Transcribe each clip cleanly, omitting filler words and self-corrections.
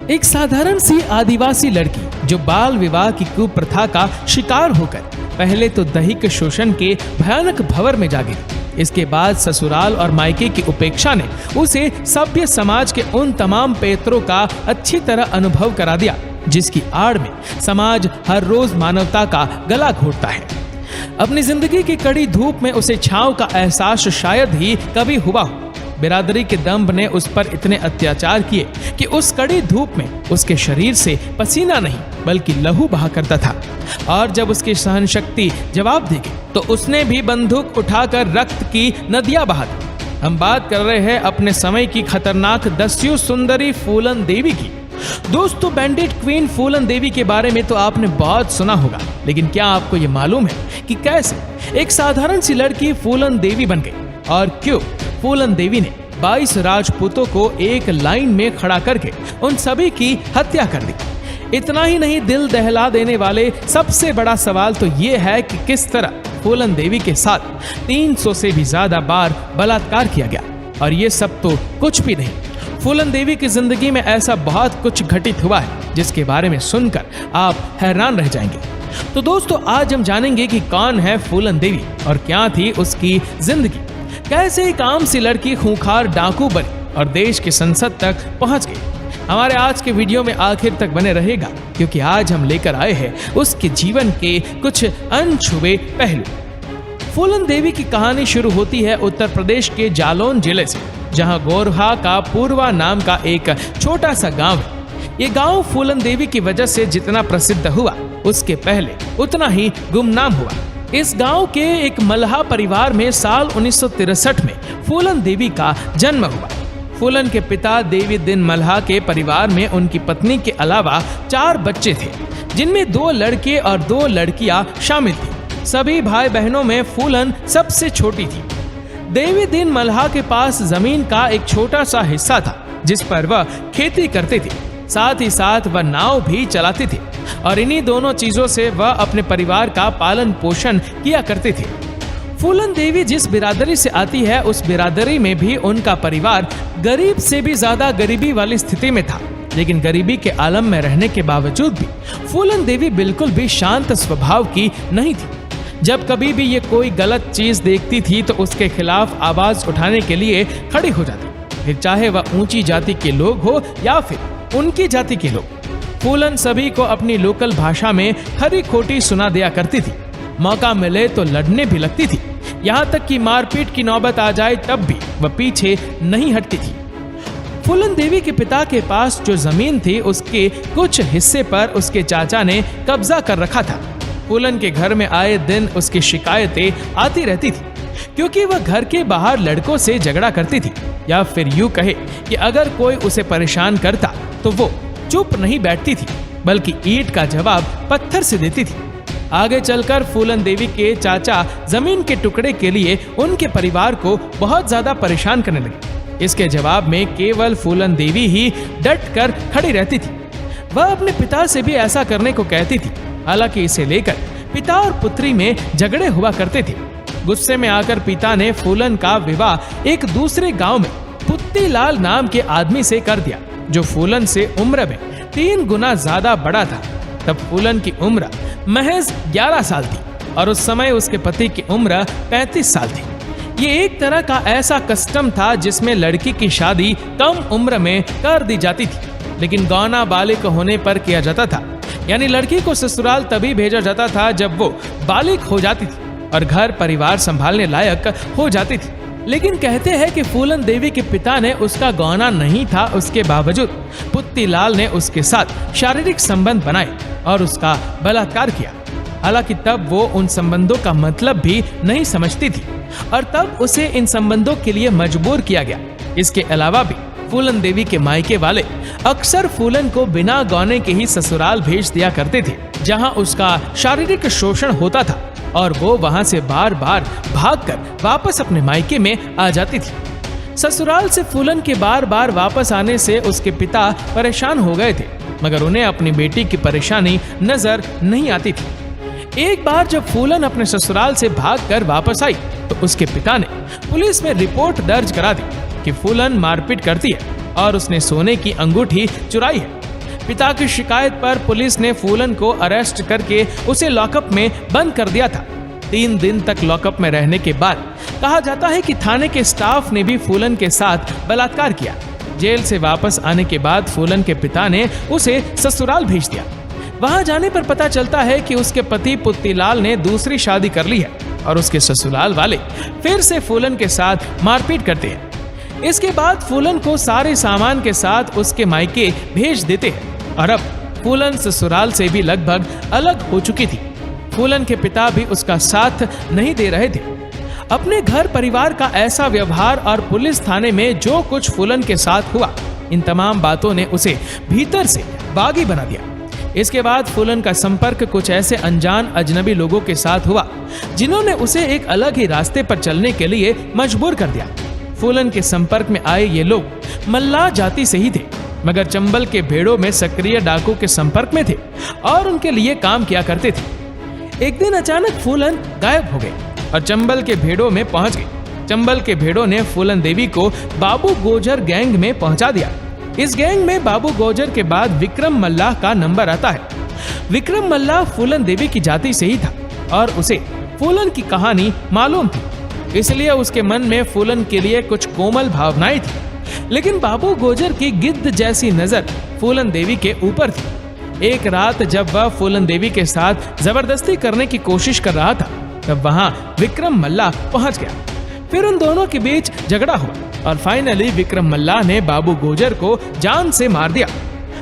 एक साधारण सी आदिवासी लड़की जो बाल विवाह की कुप्रथा का शिकार होकर पहले तो दैहिक शोषण के भयानक भंवर में जा गिरी। इसके बाद ससुराल और मायके की उपेक्षा ने उसे सभ्य समाज के उन तमाम पैतरों का अच्छी तरह अनुभव करा दिया जिसकी आड़ में समाज हर रोज मानवता का गला घोटता है। अपनी जिंदगी की कड़ी धूप में उसे छांव का एहसास शायद ही कभी हुआ हो। बिरादरी के दंभ ने उस पर इतने अत्याचार किए कि उस कड़ी धूप में उसके शरीर से पसीना नहीं बल्कि लहू बहा करता था, और जब उसकी सहन शक्ति जवाब देगी तो उसने भी बंदूक उठाकर रक्त की नदियां बहा दी। हम बात कर रहे हैं अपने समय की खतरनाक दस्यु सुंदरी फूलन देवी की। दोस्तों, बैंडिट क्वीन फूलन देवी के बारे में तो आपने बहुत सुना होगा, लेकिन क्या आपको ये मालूम है कि कैसे एक साधारण सी लड़की फूलन देवी बन गई और क्यों फूलन देवी ने 22 राजपूतों को एक लाइन में खड़ा करके उन सभी की हत्या कर दी। इतना ही नहीं, दिल दहला देने वाले सबसे बड़ा सवाल तो ये है कि किस तरह फूलन देवी के साथ 300 से भी ज्यादा बार बलात्कार किया गया। और ये सब तो कुछ भी नहीं, फूलन देवी की जिंदगी में ऐसा बहुत कुछ घटित हुआ है जिसके बारे में सुनकर आप हैरान रह जाएंगे। तो दोस्तों, आज हम जानेंगे कि कौन है फूलन देवी और क्या थी उसकी जिंदगी। कैसे एक आम सी लड़की खूंखार डाकू बनी और देश की संसद तक पहुंच गई। हमारे आज के वीडियो में आखिर तक बने रहेगा, क्योंकि आज हम लेकर आए हैं उसके जीवन के कुछ अनछुए पहलू। फूलन देवी की कहानी शुरू होती है उत्तर प्रदेश के जालौन जिले से, जहां गोरहा का पूर्वा नाम का एक छोटा सा गांव है। ये गांव फूलन देवी की वजह से जितना प्रसिद्ध हुआ, उसके पहले उतना ही गुमनाम हुआ। इस गांव के एक मल्हा परिवार में साल 1963 में फूलन देवी का जन्म हुआ। फूलन के पिता देवी दिन मल्हा के परिवार में उनकी पत्नी के अलावा 4 बच्चे थे, जिनमें 2 लड़के और 2 लड़कियां शामिल थी। सभी भाई बहनों में फूलन सबसे छोटी थी। देवी दिन मल्हा के पास जमीन का एक छोटा सा हिस्सा था जिस पर वह खेती करते थे, साथ ही साथ वह नाव भी चलाते थे, और इन्हीं दोनों चीजों से वह अपने परिवार का पालन पोषण किया करते थे। फूलन देवी जिस बिरादरी से आती है, उस बिरादरी में भी उनका परिवार गरीब से भी ज्यादा गरीबी वाली स्थिति में था, लेकिन गरीबी के आलम में रहने के बावजूद भी फूलन देवी बिल्कुल भी शांत स्वभाव की नहीं थी। जब कभी भी ये कोई गलत चीज देखती थी तो उसके खिलाफ आवाज उठाने के लिए खड़ी हो जाती, फिर चाहे वह ऊंची जाति के लोग हो या फिर उनकी जाति के लोग। फूलन सभी को अपनी लोकल भाषा में खरी खोटी सुना दिया करती थी। मौका मिले तो लड़ने भी लगती थी, यहाँ तक कि मारपीट की नौबत आ जाए तब भी वह पीछे नहीं हटती थी। फूलन देवी के पिता के पास जो जमीन थी, उसके कुछ हिस्से पर उसके चाचा ने कब्जा कर रखा था। फूलन के घर में आए दिन उसकी शिकायतें आती रहती थी, क्योंकि वह घर के बाहर लड़कों से झगड़ा करती थी, या फिर यूं कहे कि अगर कोई उसे परेशान करता तो वो चुप नहीं बैठती थी, बल्कि ईंट का जवाब पत्थर से देती थी। आगे चलकर फूलन देवी के चाचा जमीन के टुकड़े के लिए उनके परिवार को बहुत ज्यादा परेशान करने लगे। इसके जवाब में केवल फूलन देवी ही डट कर खड़ी रहती थी। वह अपने पिता से भी ऐसा करने को कहती थी। हालांकि इसे लेकर पिता और पुत्री में झगड़े हुआ करते थे। गुस्से में आकर पिता ने फूलन का विवाह एक दूसरे गांव में पुत्तीलाल नाम के आदमी से कर दिया, जो फूलन से उम्र में 3 गुना ज्यादा बड़ा था। तब फूलन की उम्र महज 11 साल थी और उस समय उसके पति की उम्र 35 साल थी। ये एक तरह का ऐसा कस्टम था जिसमें लड़की की शादी कम उम्र में कर दी जाती थी, लेकिन गौना बालिक होने पर किया जाता था। यानी लड़की को ससुराल तभी भेजा जाता था जब वो बालिक हो जाती थी और घर परिवार संभालने लायक हो जाती थी। लेकिन कहते हैं कि फूलन देवी के पिता ने उसका गौना नहीं था, उसके बावजूद पुत्तीलाल ने उसके साथ शारीरिक संबंध बनाए और उसका बलात्कार किया। हालांकि तब वो उन संबंधों का मतलब भी नहीं समझती थी और तब उसे इन संबंधों के लिए मजबूर किया गया। इसके अलावा भी फूलन देवी के मायके वाले अक्सर फूलन को बिना गौने के ही ससुराल भेज दिया करते थे, जहां उसका शारीरिक शोषण होता था और वो वहां से बार बार भागकर वापस अपने मायके में आ जाती थी। ससुराल से फूलन के बार बार वापस आने से उसके पिता परेशान हो गए थे, मगर उन्हें अपनी बेटी की परेशानी नजर नहीं आती थी। एक बार जब फूलन अपने ससुराल से भागकर वापस आई तो उसके पिता ने पुलिस में रिपोर्ट दर्ज करा दी कि फूलन मारपीट करती है और उसने सोने की अंगूठी चुराई है। पिता की शिकायत पर पुलिस ने फूलन को अरेस्ट करके उसे लॉकअप में बंद कर दिया था। 3 दिन तक लॉकअप में रहने के बाद कहा जाता है कि थाने के स्टाफ ने भी फूलन के साथ बलात्कार किया। जेल से वापस आने के बाद फूलन के पिता ने उसे ससुराल भेज दिया। वहां जाने पर पता चलता है कि उसके पति पुत्तीलाल ने दूसरी शादी कर ली है और उसके ससुराल वाले फिर से फूलन के साथ मारपीट करते हैं। इसके बाद फूलन को सारे सामान के साथ उसके मायके भेज देते हैं और अब फूलन ससुराल से भी लगभग अलग हो चुकी थी। फूलन के पिता भी उसका साथ नहीं दे रहे थे। अपने घर परिवार का ऐसा व्यवहार और पुलिस थाने में जो कुछ फूलन के साथ हुआ, इन तमाम बातों ने उसे भीतर से बागी बना दिया। इसके बाद फूलन का संपर्क कुछ ऐसे अनजान अजनबी लोगों के साथ हुआ जिन्होंने उसे एक अलग ही रास्ते पर चलने के लिए मजबूर कर दिया। फूलन के संपर्क में आए ये लोग मल्लाह जाति से ही थे, मगर चंबल के भेड़ों में सक्रिय डाकू के संपर्क में थे और उनके लिए काम किया करते थे। एक दिन अचानक फूलन गायब हो गए और चंबल के भेड़ों में पहुंच गए। चंबल के भेड़ों ने फूलन देवी को बाबू गोजर गैंग में पहुंचा दिया। इस गैंग में बाबू गोजर के बाद विक्रम मल्लाह का नंबर आता है। विक्रम मल्लाह फूलन देवी की जाति से ही था और उसे फूलन की कहानी मालूम थी, इसलिए उसके मन में फूलन के लिए कुछ कोमल भावनाएं थी। लेकिन बाबू गोजर की गिद्ध जैसी नजर फूलन देवी के ऊपर थी। एक रात जब वह फूलन देवी के साथ जबरदस्ती करने की कोशिश कर रहा था, तब वहां विक्रम मल्लाह पहुंच गया। फिर उन दोनों के बीच झगड़ा हुआ और फाइनली विक्रम मल्लाह ने बाबू गोजर को जान से मार दिया।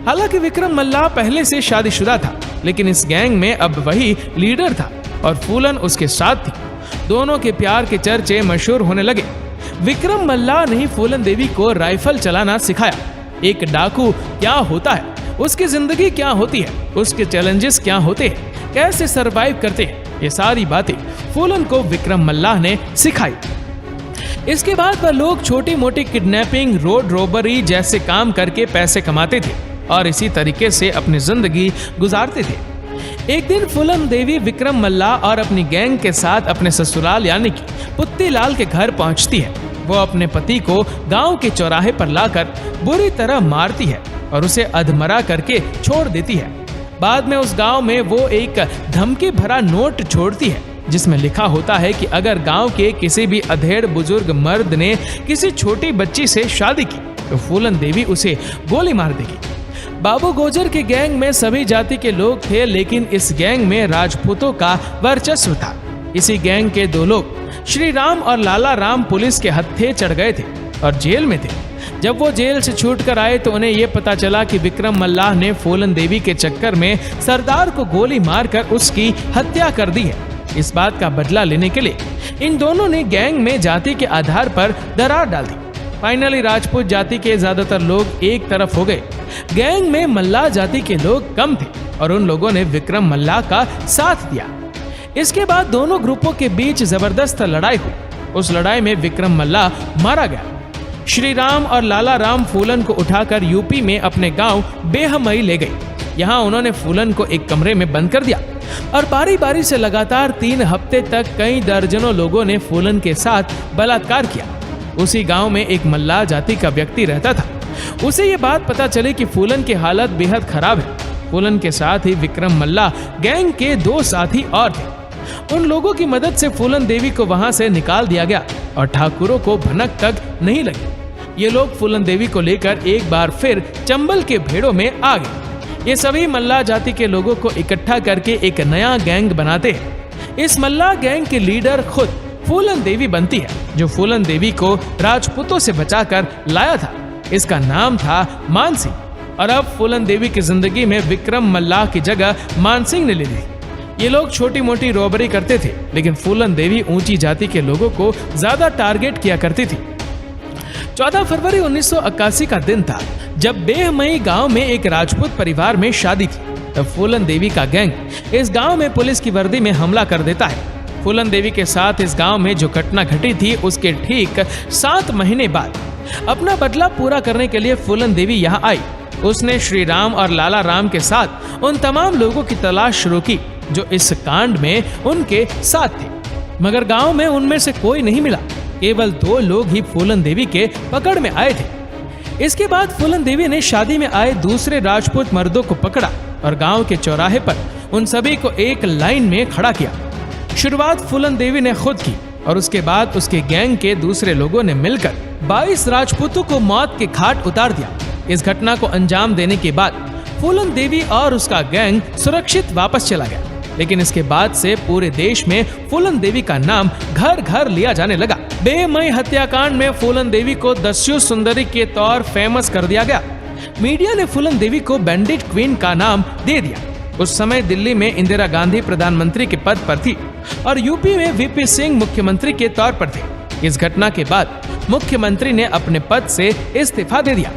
हालांकि विक्रम मल्लाह पहले से शादीशुदा था, लेकिन इस गैंग में अब वही लीडर था और फूलन उसके साथ थी। दोनों के प्यार के चर्चे मशहूर होने लगे। विक्रम मल्लाह ने फूलन देवी को राइफल चलाना सिखाया। एक डाकू क्या होता है, उसकी जिंदगी क्या होती है, उसके चैलेंजेस क्या होते हैं, कैसे सरवाइव करते हैं, ये सारी बातें फूलन को विक्रम मल्लाह ने सिखाई। इसके बाद वह लोग छोटी मोटी किडनैपिंग, रोड रॉबरी जैसे काम करके पैसे कमाते थे और इसी तरीके से अपनी जिंदगी गुजारते थे। एक दिन फूलन देवी विक्रम मल्लाह और अपनी गैंग के साथ अपने ससुराल यानी कि पुत्तीलाल के घर पहुंचती है। वो अपने पति को गांव के चौराहे पर लाकर बुरी तरह मारती है और उसे अधमरा करके छोड़ देती है। बाद में उस गांव में वो एक धमकी भरा नोट छोड़ती है जिसमें लिखा होता है कि अगर गांव के किसी भी अधेड़ बुजुर्ग मर्द ने किसी छोटी बच्ची से शादी की तो फूलन देवी उसे गोली मार देगी। बाबू गोजर के गैंग में सभी जाति के लोग थे, लेकिन इस गैंग में राजपूतों का वर्चस्व था। इसी गैंग के 2 लोग श्री राम और लाला राम पुलिस के हत्थे चढ़ गए थे और जेल में थे। जब वो जेल से छूटकर आए तो उन्हें ये पता चला कि विक्रम मल्लाह ने फूलन देवी के चक्कर में सरदार को गोली मारकर उसकी हत्या कर दी है। इस बात का बदला लेने के लिए इन दोनों ने गैंग में जाति के आधार पर दरार डाल दी। फाइनली राजपूत जाति के ज्यादातर लोग एक तरफ हो गए। गैंग में मल्लाह जाति के लोग कम थे और उन लोगों ने विक्रम मल्लाह का साथ दिया। इसके बाद दोनों ग्रुपों के बीच जबरदस्त लड़ाई हुई। उस लड़ाई में विक्रम मल्लाह मारा गया। श्री राम और लाला राम फूलन को उठाकर यूपी में अपने गांव बेहमई ले गए। यहाँ उन्होंने फूलन को एक कमरे में बंद कर दिया और बारी बारी से लगातार 3 हफ्ते तक कई दर्जनों लोगों ने फूलन के साथ बलात्कार किया। उसी गांव में एक मल्लाह जाति का व्यक्ति रहता था। उसे ये बात पता चली कि फूलन की हालत बेहद खराब है। फूलन के साथ ही विक्रम मल्लाह गैंग के 2 साथी और थे। उन लोगों की मदद से फूलन देवी को वहां से निकाल दिया गया और ठाकुरों को भनक तक नहीं लगी। ये लोग फूलन देवी को लेकर एक बार फिर चंबल के भेड़ों में आ गए। ये सभी मल्लाह जाति के लोगों को इकट्ठा करके एक नया गैंग बनाते हैं। इस मल्लाह गैंग के लीडर खुद फूलन देवी बनती है, जो फूलन देवी को राजपूतों से बचाकर लाया था। इसका नाम था मानसिंह और अब फूलन देवी की जिंदगी में विक्रम मल्लाह की जगह मानसिंह ने ले ली। ये लोग छोटी मोटी रॉबरी करते थे, लेकिन फूलन देवी ऊंची जाति के लोगों को ज्यादा टारगेट किया करती थी। 14 फरवरी 1981 का दिन था जब बेहमई गांव में एक राजपूत परिवार में शादी थी। तब फूलन देवी का गैंग इस गांव में पुलिस की वर्दी में हमला कर देता है। फूलन देवी के साथ इस गांव में जो घटना घटी थी उसके ठीक 7 महीने बाद अपना बदला पूरा करने के लिए फूलन देवी यहाँ आई। उसने श्री राम और लाला राम के साथ उन तमाम लोगों की तलाश शुरू की जो इस कांड में उनके साथ थे, मगर गांव में उनमें से कोई नहीं मिला। केवल 2 लोग ही फूलन देवी के पकड़ में आए थे। इसके बाद फूलन देवी ने शादी में आए दूसरे राजपूत मर्दों को पकड़ा और गांव के चौराहे पर उन सभी को एक लाइन में खड़ा किया। शुरुआत फूलन देवी ने खुद की और उसके बाद उसके गैंग के दूसरे लोगों ने मिलकर 22 राजपूतों को मौत के घाट उतार दिया। इस घटना को अंजाम देने के बाद फूलन देवी और उसका गैंग सुरक्षित वापस चला गया, लेकिन इसके बाद से पूरे देश में फूलन देवी का नाम घर घर लिया जाने लगा। बेमई हत्याकांड में फूलन देवी को दस्यु सुंदरी के तौर फेमस कर दिया गया। मीडिया ने फूलन देवी को बैंडिट क्वीन का नाम दे दिया। उस समय दिल्ली में इंदिरा गांधी प्रधानमंत्री के पद पर थी और यूपी में वीपी सिंह मुख्यमंत्री के तौर पर थे। इस घटना के बाद मुख्यमंत्री ने अपने पद से इस्तीफा दे दिया।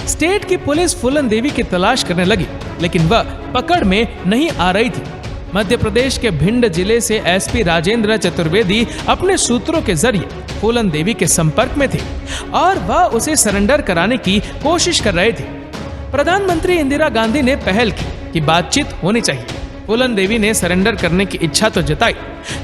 स्टेट की पुलिस फूलन देवी की तलाश करने लगी, लेकिन वह पकड़ में नहीं आ रही थी। मध्य प्रदेश के भिंड जिले से एसपी राजेंद्र चतुर्वेदी अपने सूत्रों के जरिए फूलन देवी के संपर्क में थे और वह उसे सरेंडर कराने की कोशिश कर रहे थे। प्रधानमंत्री इंदिरा गांधी ने पहल की कि बातचीत होनी चाहिए। फूलन देवी ने सरेंडर करने की इच्छा तो जताई,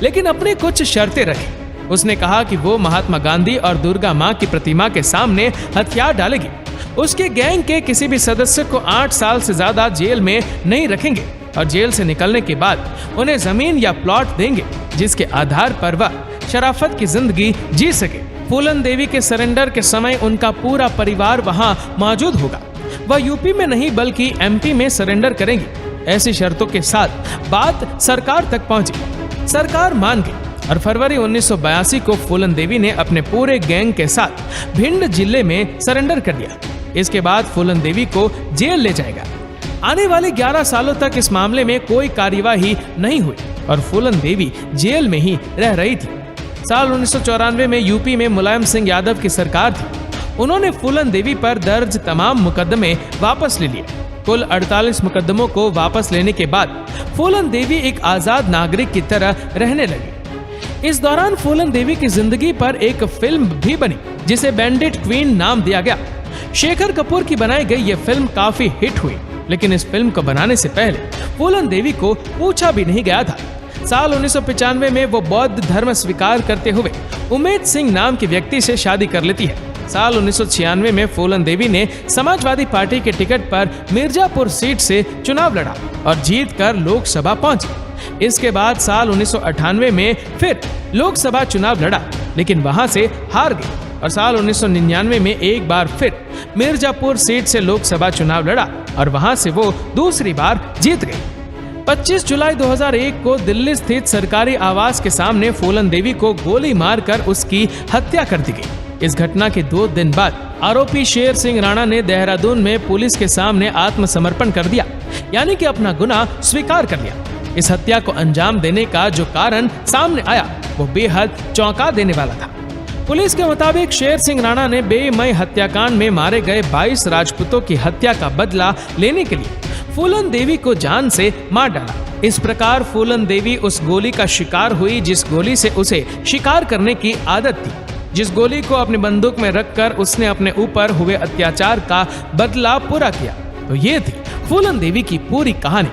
लेकिन अपने कुछ शर्तें रखी। उसने कहा कि वो महात्मा गांधी और दुर्गा माँ की प्रतिमा के सामने हथियार डालेगी। उसके गैंग के किसी भी सदस्य को 8 साल से ज्यादा जेल में नहीं रखेंगे और जेल से निकलने के बाद उन्हें जमीन या प्लॉट देंगे, जिसके आधार पर वह शराफत की जिंदगी जी सके। फूलन देवी के सरेंडर के समय उनका पूरा परिवार वहां मौजूद होगा। वह यूपी में नहीं बल्कि एमपी में सरेंडर करेंगी। ऐसी शर्तों के साथ बात सरकार तक पहुंची। सरकार मान गई और फरवरी 1982 को फूलन देवी ने अपने पूरे गैंग के साथ भिंड जिले में सरेंडर कर दिया। इसके बाद फूलन देवी को जेल ले जाएगा। आने वाले 11 सालों तक इस मामले में कोई कार्यवाही नहीं हुई और फूलन देवी जेल में ही रह रही थी। साल 1994 में यूपी में मुलायम सिंह यादव की सरकार थी। उन्होंने फूलन देवी पर दर्ज तमाम मुकदमे वापस ले लिए। कुल 48 मुकदमों को वापस लेने के बाद फूलन देवी एक आजाद नागरिक की तरह रहने लगी। इस दौरान फूलन देवी की जिंदगी पर एक फिल्म भी बनी, जिसे बैंडिट क्वीन नाम दिया गया। शेखर कपूर की बनाई गई ये फिल्म काफी हिट हुई, लेकिन इस फिल्म को बनाने से पहले फूलन देवी को पूछा भी नहीं गया था। साल 1995 में वो बौद्ध धर्म स्वीकार करते हुए उमेद सिंह नाम के व्यक्ति से शादी कर लेती है। साल 1996 में फूलन देवी ने समाजवादी पार्टी के टिकट पर मिर्जापुर सीट से चुनाव लड़ा और जीतकर लोकसभा पहुंची। इसके बाद साल 1998 में फिर लोकसभा चुनाव लड़ा, लेकिन वहां से हार गई और साल 1999 में एक बार फिर मिर्जापुर सीट से लोकसभा चुनाव लड़ा और वहां से वो दूसरी बार जीत गई। 25 जुलाई 2001 को दिल्ली स्थित सरकारी आवास के सामने फूलन देवी को गोली मारकर उसकी हत्या कर दी गई। इस घटना के 2 दिन बाद आरोपी शेर सिंह राणा ने देहरादून में पुलिस के सामने आत्मसमर्पण कर दिया, यानी कि अपना गुनाह स्वीकार कर लिया। इस हत्या को अंजाम देने का जो कारण सामने आया वो बेहद चौंका देने वाला था। पुलिस के मुताबिक शेर सिंह राणा ने बेमई हत्याकांड में मारे गए 22 राजपूतों की हत्या का बदला लेने के लिए फूलन देवी को जान से मार डाला। इस प्रकार फूलन देवी उस गोली का शिकार हुई जिस गोली से उसे शिकार करने की आदत थी, जिस गोली को अपनी बंदूक में रखकर उसने अपने ऊपर हुए अत्याचार का बदला पूरा किया। तो ये थी फूलन देवी की पूरी कहानी।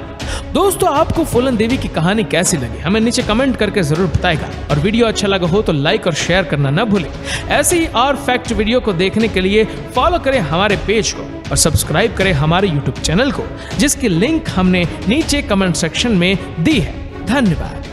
दोस्तों, आपको फूलन देवी की कहानी कैसी लगी हमें नीचे कमेंट करके जरूर बताएगा और वीडियो अच्छा लगा हो तो लाइक और शेयर करना न भूलें। ऐसे ही और फैक्ट वीडियो को देखने के लिए फॉलो करें हमारे पेज को और सब्सक्राइब करें हमारे यूट्यूब चैनल को, जिसकी लिंक हमने नीचे कमेंट सेक्शन में दी है। धन्यवाद।